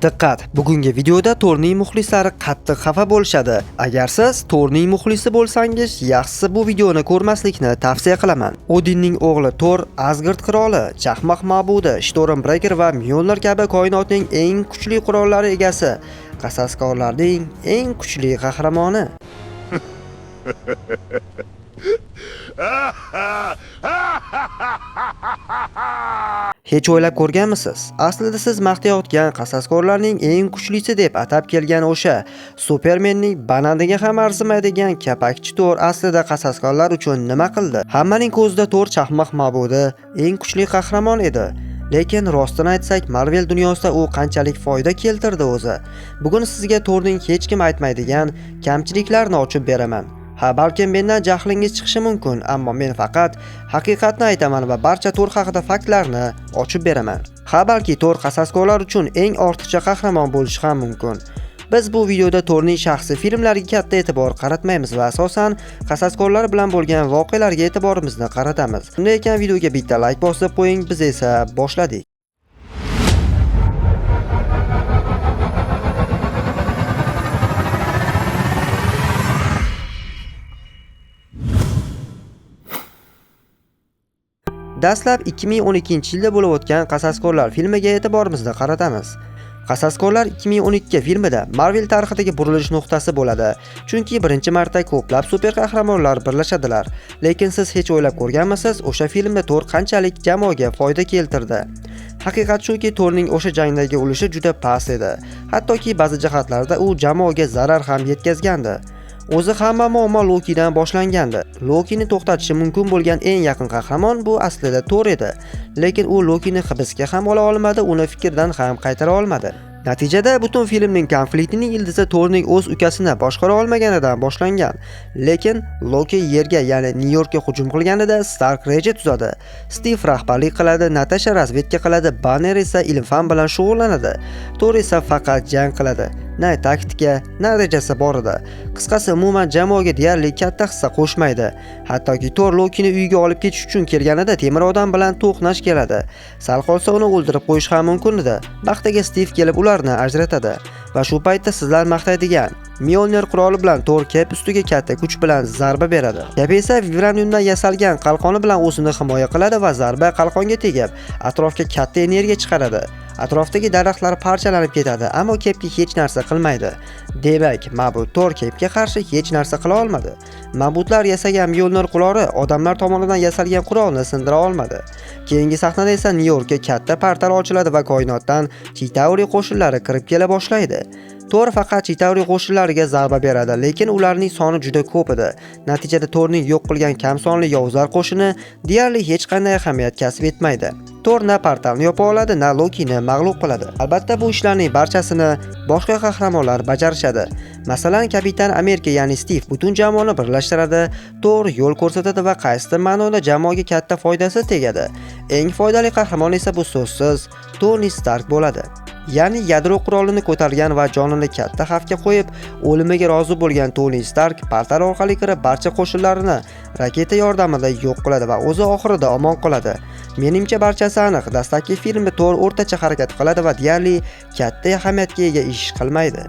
Diqqat! Bugungi videoda Torning muxlislari qattiq xafa bo'lishadi. Agar siz Torning muxlisi bo'lsangiz, yaxshisi bu videoni ko'rmaslikni tavsiya qilaman. Odinning o'g'li Tor Asgard qiroli, chaqmoq ma'budi, Stormbreaker va Mjolnir kabi koinotning eng kuchli qurollari egasi, qasaskorlarning eng kuchli qahramoni. Hech o'ylab ko'rganmisiz? Aslida siz maqtayotgan qasaskorlarning eng kuchlisi deb atab kelgan o'sha Supermenning banandiga ham arzimaydigan kapakchi Tor aslida qasaskorlar uchun nima qildi? Hammaning ko'zida Tor chaqmoq ma'budi, eng kuchli qahramon edi. Lekin rostini aytsak, Marvel dunyosida u qanchalik foyda keltirdi o'zi. Bugun sizga Torning hech kim aytmaydigan kamchiliklarini ochib beraman. Balkim mendan jahlingiz chiqishi mumkin, ammo men faqat haqiqatni aytaman va barcha Tor haqida faktlarni ochib beraman. Balki Tor qasaskorlar uchun eng ortiqcha qahramon bo'lishi ham mumkin. Biz bu videoda Torning shaxsiy filmlariga katta e'tibor qaratmaymiz va asosan qasaskorlar bilan bo'lgan voqealarga e'tiborimizni qaratamiz. Shunday ekan videoga bitta like bosib qo'ying, biz esa boshladik. Dastlab 2012-yilda bo'lib o'tgan Qasaskorlar filmiga e'tiborimizni qaratamiz. Qasaskorlar 2012 filmida Marvel tarixidagi burilish nuqtasi bo'ladi, chunki birinchi marta ko'plab super qahramonlar birlashadilar. Lekin siz hech o'ylab ko'rganmisiz, o'sha filmda Tor qanchalik jamoaga foyda keltirdi? Haqiqat shuki, Torning o'sha jangdagi ulushi juda past edi. Hattoki ba'zi jihatlarda u jamoaga zarar ham yetkazgandi. O'zi hamma muammo Lokidan boshlangandi. Lokini to'xtatishi mumkin bo'lgan eng yaqin qahramon bu aslida Tor edi. Lekin u Lokini hibsga ham ola olmadi, uni fikrdan ham qaytara olmadi. Natijada butun filmning konfliktining ildizi Torning o'z ukasini boshqara olmaganidan boshlangan. Lekin Loki yerga, ya'ni Nyu-Yorkka hujum qilganida Stark reja tuzadi. Steve rahbarlik qiladi, Natasha razvedka qiladi, Banner esa ilm-fan bilan shug'ullanadi. Tor esa faqat jang qiladi. Na taktika, na rejasi bor edi. Qisqasi, umuman jamoaga deyarli katta hissa qo'shmaydi. Hattoki Tor Lokini uyiga olib ketish uchun kelganida temir odam bilan to'qnash keladi. Sal qolsa uni o'ldirib qo'yish ham mumkin edi. Baxtiga Steve kelib ularni ajratadi va shu paytda sizlar maqtaydigan Mjolnir quroli bilan Tor Cap ustiga katta kuch bilan zarba beradi. Cap esa vibraniumdan yasalgan qalqoni bilan o'zini himoya qiladi va zarba qalqonga tegib, atrofga katta energiya chiqaradi. Atrofdagi daraxtlar parchalanib ketadi, ammo Capga hech narsa qilmaydi. Demak, mabud Tor Capga qarshi hech narsa qila olmadi. Mabudlar yasagan Mjolnir quroli odamlar tomonidan yasalgan qurolni sindira olmadi. Keyingi sahnada esa Nyu-Yorkka katta portal ochiladi va koinotdan Chitauri qo'shinlari kirib kela boshlaydi. Tor faqat Chitauri qo'shinlariga zarba beradi, lekin ularning soni juda ko'p edi. Natijada Torning yo'q qilgan kam sonli yovuzlar qo'shini deyarli hech qanday ahamiyat kasb etmaydi. Tor na portalni yopa oladi, na Lokini mag'lub qiladi. Albatta bu ishlarning barchasini boshqa qahramonlar bajarishadi. Masalan, Kapitan Amerika, ya'ni Steve butun jamoani birlashtiradi, Tor yo'l ko'rsatadi va qaysidir ma'noda jamoaga katta foydasi tegadi. Eng foydali qahramon esa bu so'zsiz Tony Stark bo'ladi. Ya'ni yadro qurolini ko'targan va jonini katta xavfga qo'yib, o'limiga rozi bo'lgan Tony Stark portal orqali kirib barcha qo'shinlarini raketa yordamida yo'q qiladi va o'zi oxirida omon qoladi. Menimcha barchasi aniq. Dastlabki filmda Tor o'rtacha harakat qiladi va deyarli katta ahamiyatga ega ish qilmaydi.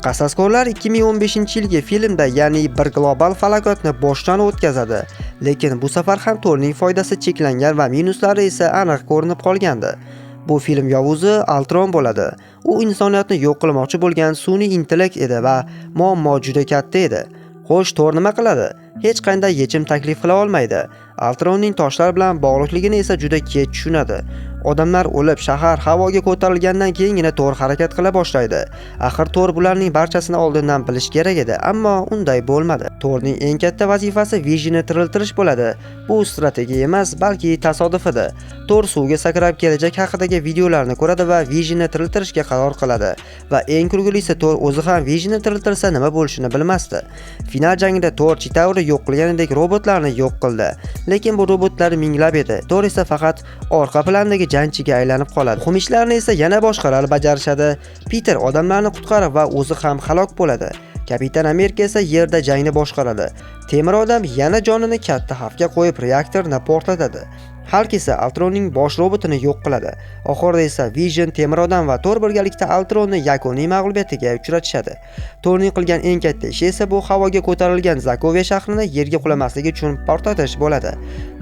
Qasaskorlar 2015-yilgi filmda, ya'ni bir global falokatni boshdan o'tkazadi. Lekin bu safar ham Torning foydasi cheklangan va minuslari esa aniq ko'rinib qolgandi. Bu film yovuzi Ultron bo'ladi. U insoniyatni yo'q qilmoqchi bo'lgan sun'iy intellekt edi va muammo juda katta edi. Xo'sh, Tor nima qiladi? Hech qanday yechim taklif qila olmaydi. Ultronning toshlar bilan bog'liqligini esa juda kech tushunadi. Odamlar o'lib, shahar havoga ko'tarilgandan keyingina Tor harakat qila boshlaydi. Axir Tor bularning barchasini oldindan bilish kerak edi, ammo unday bo'lmadi. Torning eng katta vazifasi Vision'ni tiriltirish bo'ladi. Bu strategiya emas, balki tasodif edi. Tor suvga sakrab kelajak haqidagi videolarni ko'radi va Vision'ni tiriltirishga qaror qiladi. Va eng kulgilisi, Tor o'zi ham Vision'ni tiriltirsa nima bo'lishini bilmasdi. Final jangida Tor Chitauri yo'q qilganidek robotlarni yo'q qildi. Lekin bu robotlar minglab edi. Tor esa faqat orqa plandagi jangchiga aylanib qoladi. Muhim ishlarni esa yana boshqalar bajarishadi. Peter odamlarni qutqarib va o'zi ham halok bo'ladi. Kapitan Amerika esa yerda jangni boshqaradi. Temir odam yana jonini katta xavfga qo'yib reaktorni portlatadi. Hulk esa Ultronning bosh robotini yo'q qiladi. Oxirida esa Vision, Temir odam va Thor birgalikda Ultronni yakuniy mag'lubiyatiga uchratishadi. Thorning qilgan eng katta ishi esa bu havoga ko'tarilgan Zakovia shahrini yerga qulamasligi uchun portlatish bo'ladi.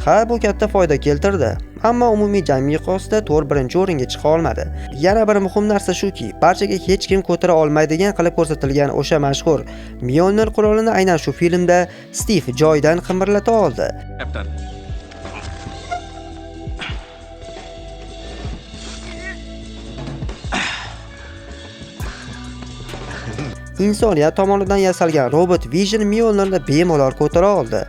Ha, bu katta foyda keltirdi, ammo umumiy jang miqyosida Thor birinchi o'ringa chiqa olmadi. Yana bir muhim narsa shuki, barchaga hech kim ko'tara olmaydigan qilib ko'rsatilgan o'sha mashhur Mjolnir qurolini aynan shu filmda Steve joyidan qimirlata oldi. Insoniyat tomonidan yasalgan robot Vision Mjolnirni bemalol ko'tara oldi.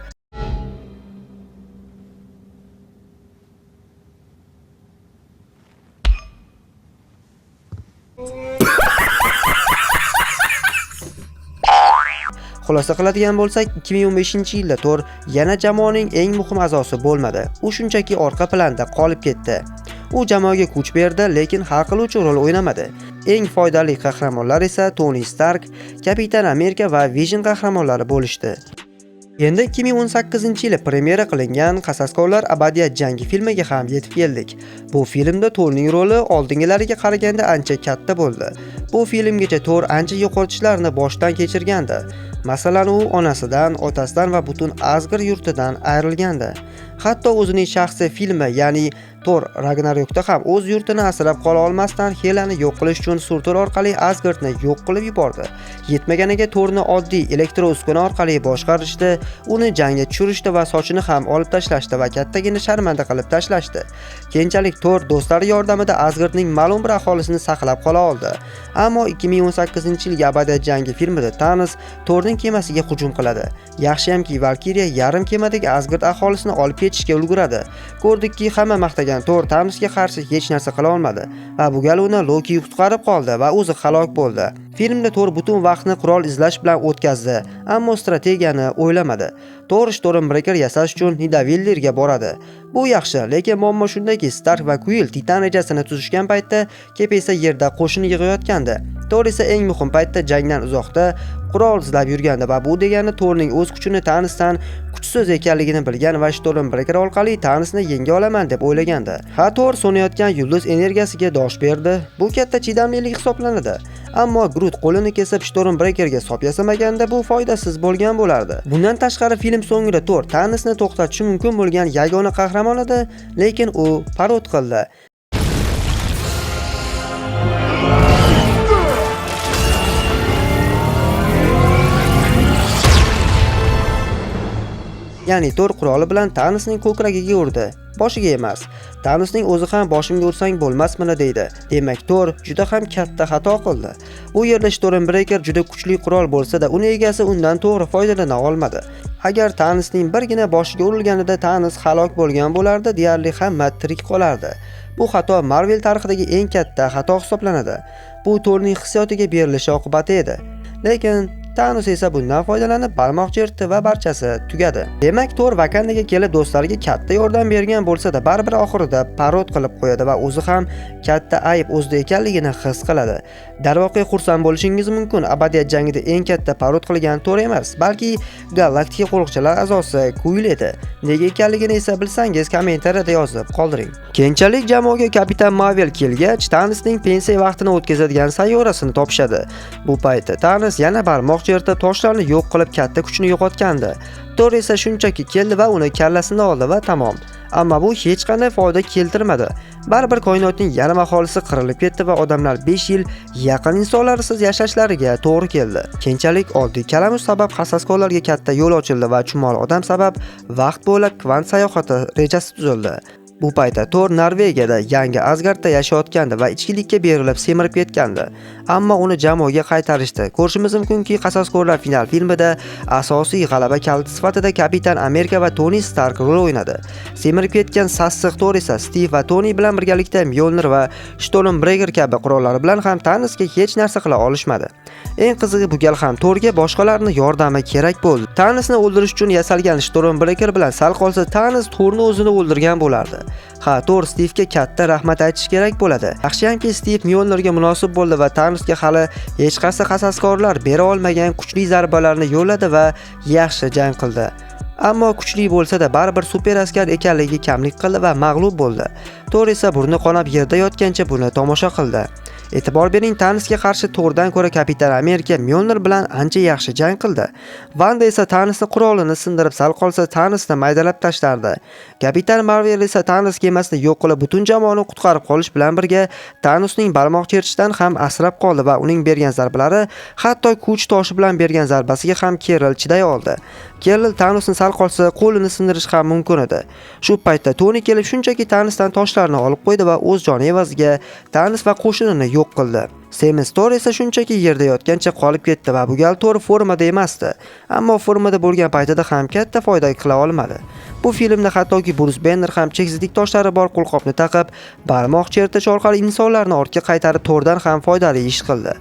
Xulosa qiladigan bo'lsak, 2015-yilda Thor yana jamoaning eng muhim a'zosi bo'lmadi. U shunchaki orqa planda qolib ketdi. U jamoaga kuch berdi, lekin hal qiluvchi rol o'ynamadi. Eng foydali qahramonlar esa Tony Stark, Kapitan Amerika va Vision qahramonlari bo'lishdi. Endi 2018-yili premyera qilingan Qasaskorlar abadiyat jangi filmiga ham yetib keldik. Bu filmda Thorning roli oldingilariga qaraganda ancha katta bo'ldi. Bu filmgacha Thor ancha yo'qotishlarni boshdan kechirgandi. Masalan, u onasidan, otasidan va butun Asgard yurtidan ayrilgandi. Hatto o'zining shaxsiy filmi, ya'ni Thor Ragnarokda ham o'z yurtini asrab qola olmasdan Helani yo'q qilish uchun Surtur orqali Asgardni yo'q qilib yubordi. Yetmaganiga Thorni oddiy elektrouskuna orqali boshqarishdi, uni jangga tushirishdi va sochini ham olib tashlashdi va kattagina sharmanda qilib tashlashdi. Keyinchalik Thor do'stlari yordamida Asgardning ma'lum bir aholisini saqlab qola oldi. Ammo 2018-yilgi abadiyat jangi filmida Thanos Thorning kemasiga hujum qiladi. Yaxshiyamki Valkyria yarim kemadagi Asgard aholisini olib ketishga ulguradi. Ko'rdikki, hamma maqtagan Thor Thanosga qarshi hech narsa qila olmadi va bu gal uni Loki qutqarib qoldi va o'zi halok bo'ldi. Filmda Thor butun vaqtni qurol izlash bilan o'tkazdi, ammo strategiyani o'ylamadi. Thor Stormbreaker yasash uchun Nidavellerga boradi. Bu yaxshi, lekin muammo shundaki, Stark va Quill Titan rejasini tuzishgan paytda Cap esa yerda qo'shin yig'ayotgandi. Thor esa eng muhim paytda jangdan uzoqda qurol izlab yurgandi va bu degani Thorning o'z kuchini Thanosdan kuchsiz ekanligini bilgan va Stormbreaker orqali Thanosni yenga olaman deb o'ylagandi. Ha, Thor so'nayotgan yulduz energiyasiga dosh berdi. Bu katta chidamlilik hisoblanadi. Ammo Groot qo'lini kesib Stormbreakerga sop yasamaganda bu foydasiz bo'lgan bo'lardi. Bundan tashqari film so'ngida Thor Thanosni to'xtatishi mumkin bo'lgan yagona qahramon edi, lekin u parod qildi. Ya'ni Thor quroli bilan Thanosning ko'kragiga urdi, boshiga emas. Thanosning o'zi ham boshimga ursang bo'lmasmini deydi. Demak, Thor juda ham katta xato qildi. Bu yerda Stormbreaker juda kuchli qurol bo'lsa-da, uni egasi undan to'g'ri foydalana olmadi. Agar Thanosning birgina boshiga urilganida Thanos halok bo'lgan bo'lardi, deyarli hamma tirik qolardi. Bu xato Marvel tarixidagi eng katta xato hisoblanadi. Bu Thorning hissiyotiga berilishi oqibati edi. Lekin Thanos esa bundan foydalanib barmoq chertdi va barchasi tugadi. Demak, Thor Wakandaga kelib do'stlariga katta yordam bergan bo'lsa-da, baribir oxirida parod qilib qo'yadi va o'zi ham katta ayb o'zida ekanligini his qiladi. Darvoqe xursand bo'lishingiz mumkin, abadiyat jangida eng katta parod qilgan Thor emas, balki Galaktika qo'riqchilar a'zosi Quill edi. Nega ekanligini esa bilsangiz kommentariyada yozib qoldiring. Keyinchalik jamoaga Kapitan Marvel kelgach, Thanosning pensiya vaqtini o'tkazadigan sayyorasini topshadi. Bu paytda Thanos yana barmoq chertib toshlarni yo'q qilib katta kuchini yo'qotgandi. Thor esa shunchaki keldi va uni kallasini oldi va tamom. Ammo bu hech qanday foyda keltirmadi. Baribir koinotning yarim aholisi qirilib ketdi va odamlar 5 yil yaqin insonlarsiz yashashlariga to'g'ri keldi. Keyinchalik oddiy kalamush sabab hassaskorlarga katta yo'l ochildi va chumoli odam sabab vaqt bo'ylab kvant sayohati rejasi tuzildi. Bu paytda Thor Norvegiyada yangi Asgardda yashayotgandi va ichkilikka berilib semirib ketgandi. Ammo uni jamoaga qaytarishdi. Ko'rishimiz mumkinki, Qasaskorlar final filmida asosiy g'alaba kaliti sifatida Kapitan Amerika va Tony Stark rol o'ynadi. Semirib ketgan sassiq Thor esa Steve va Tony bilan birgalikda Mjolnir va Stormbreaker kabi qurollari bilan ham Thanosga hech narsa qila olishmadi. Eng qizig'i, bu gal ham Thorga boshqalarning yordami kerak bo'ldi. Thanosni o'ldirish uchun yasalgan Stormbreaker bilan sal qolsa Thanos Thorni o'zini o'ldirgan bo'lardi. Ha, Thor Steve'ga katta rahmat aytish kerak bo'ladi. Yaxshiyamki Steve Mjolnirga munosib bo'ldi va Thanosga hali hech qaysi qasaskorlar bera olmagan kuchli zarbalarni yo'lladi va yaxshi jang qildi. Ammo kuchli bo'lsa-da baribir super askar ekanligiga kamlik qildi va mag'lub bo'ldi. Thor esa burni qonab yerda yotgancha buni tomosha qildi. E'tibor bering, Thanosga qarshi Thordan ko'ra Kapitan Amerika Mjolnir bilan ancha yaxshi jang qildi. Wanda esa Thanosning qurolini sindirib, sal qolsa Thanosni maydalab tashlardi. Kapitan Marvel esa Thanos kemasini yo'q qilib, butun jamoani qutqarib qolish bilan birga Thanosning barmoq cherishdan ham asrab qoldi va uning bergan zarbalari, hatto kuch toshi bilan bergan zarbasiga ham Carol chiday oldi. Carol Thanosni sal qolsa qo'lini sindirish ham mumkin edi. Shu paytda Tony kelib shunchaki Thanosdan toshlarni olib qo'ydi va o'z joni evaziga Thanos va qo'shinini yo'q qildi. Sam Thor esa shunchaki yerda yotgancha qolib ketdi va bu gal Thor formada emasdi. Ammo formada bo'lgan paytida ham katta foyda qila olmadi. Bu filmda hattoki Bruce Banner ham cheksizlik toshlari bor qo'lqopni taqib, barmoq chertish orqali insonlarni ortga qaytarib Thordan ham foydali ish qildi.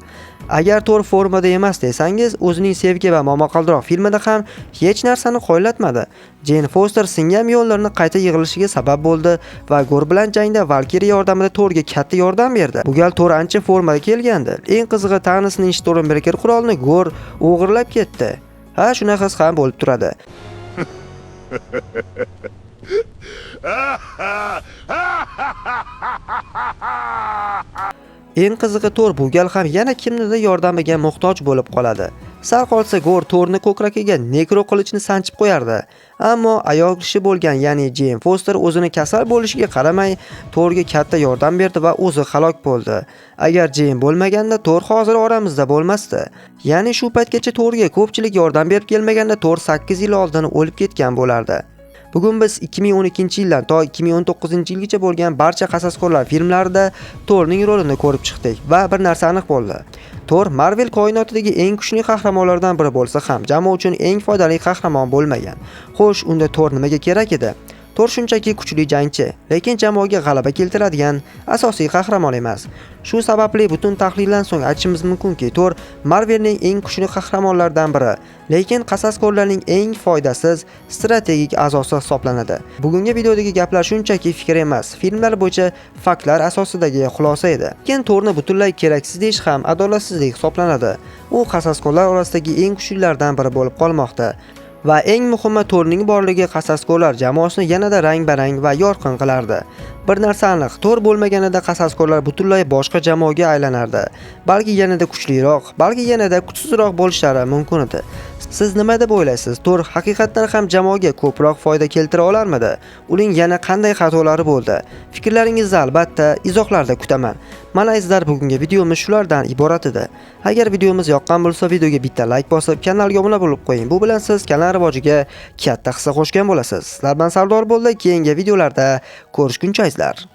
Agar Thor formada emas desangiz, o'zining Sevgi va Momaqaldiroq filmida ham hech narsani qo'llatmadi. Jane Foster singan yo'llarni qayta yig'ilishiga sabab bo'ldi va Gor bilan jangda Valkyrie yordamida Thorga katta yordam berdi. Bu gal Thor ancha formaga kelgandi. Eng qizig'i Thanosning Stormbreaker qurolini Gor o'g'irlab ketdi. Ha, shunaqasi ham bo'lib turadi. Eng qizig'i Thor bu gal ham yana kimnidir yordamiga muhtoj bo'lib qoladi. Sal qolsa Gor Thorni ko'kragiga nekro qilichni sanchib qo'yardi. Ammo ayol kishi bo'lgan, ya'ni Jane Foster o'zini kasal bo'lishiga qaramay Thorga katta yordam berdi va o'zi halok bo'ldi. Agar Jane bo'lmaganda Thor hozir oramizda bo'lmasdi. Ya'ni shu paytgacha Thorga ko'pchilik yordam berib kelmaganda Thor 8 yil oldin o'lib ketgan bo'lardi. Bugun biz 2012-yildan to 2019-yilgacha bo'lgan barcha qasasxo'rlar filmlarida Thorning rolini ko'rib chiqdik va bir narsa aniq bo'ldi. Thor Marvel koinotidagi eng kuchli qahramonlardan biri bo'lsa ham, jamoa uchun eng foydali qahramon bo'lmagan. Xo'sh, unda Thor nimaga kerak edi? Thor shunchaki kuchli jangchi, lekin jamoaga g'alaba keltiradigan asosiy qahramon emas. Shu sababli butun tahlildan so'ng aytishimiz mumkinki, Thor Marvelning eng kuchli qahramonlaridan biri, lekin qasasxo'rlarning eng foydasiz strategik a'zosi hisoblanadi. Bugungi videodagi gaplar shunchaki fikr emas, filmlar bo'yicha faktlar asosidagi xulosa edi. Lekin Thorni butunlay keraksiz deyish ham adolatsizlik hisoblanadi. U qasasxo'rlar orasidagi eng kuchlilardan biri bo'lib qolmoqda. Va eng muhimi, Thorning borligi qasasxo'rlar jamoasini yanada rang-barang va yorqin qilardi. Bir narsa aniq, Thor bo'lmaganida qasasxo'rlar butunlay boshqa jamoaga aylanardi. Balki yanada kuchliroq, balki yanada kuchsizroq bo'lishlari mumkin edi. Siz nima deb o'ylaysiz? Thor haqiqatan ham jamoaga ko'proq foyda keltira olarmidi? Uning yana qanday xatolari bo'ldi? Fikrlaringizni albatta izohlarda kutaman. Mana izlar, bugungi videomiz shulardan iborat edi. Agar videomiz yoqqan bo'lsa, videoga bitta like bosib, kanalga obuna bo'lib qo'ying. Bu bilan siz kanal rivojiga katta hissa qo'shgan bo'lasiz. Sizlar bilan Sardor bo'ldi. Keyingi videolarda ko'rishguncha izlar.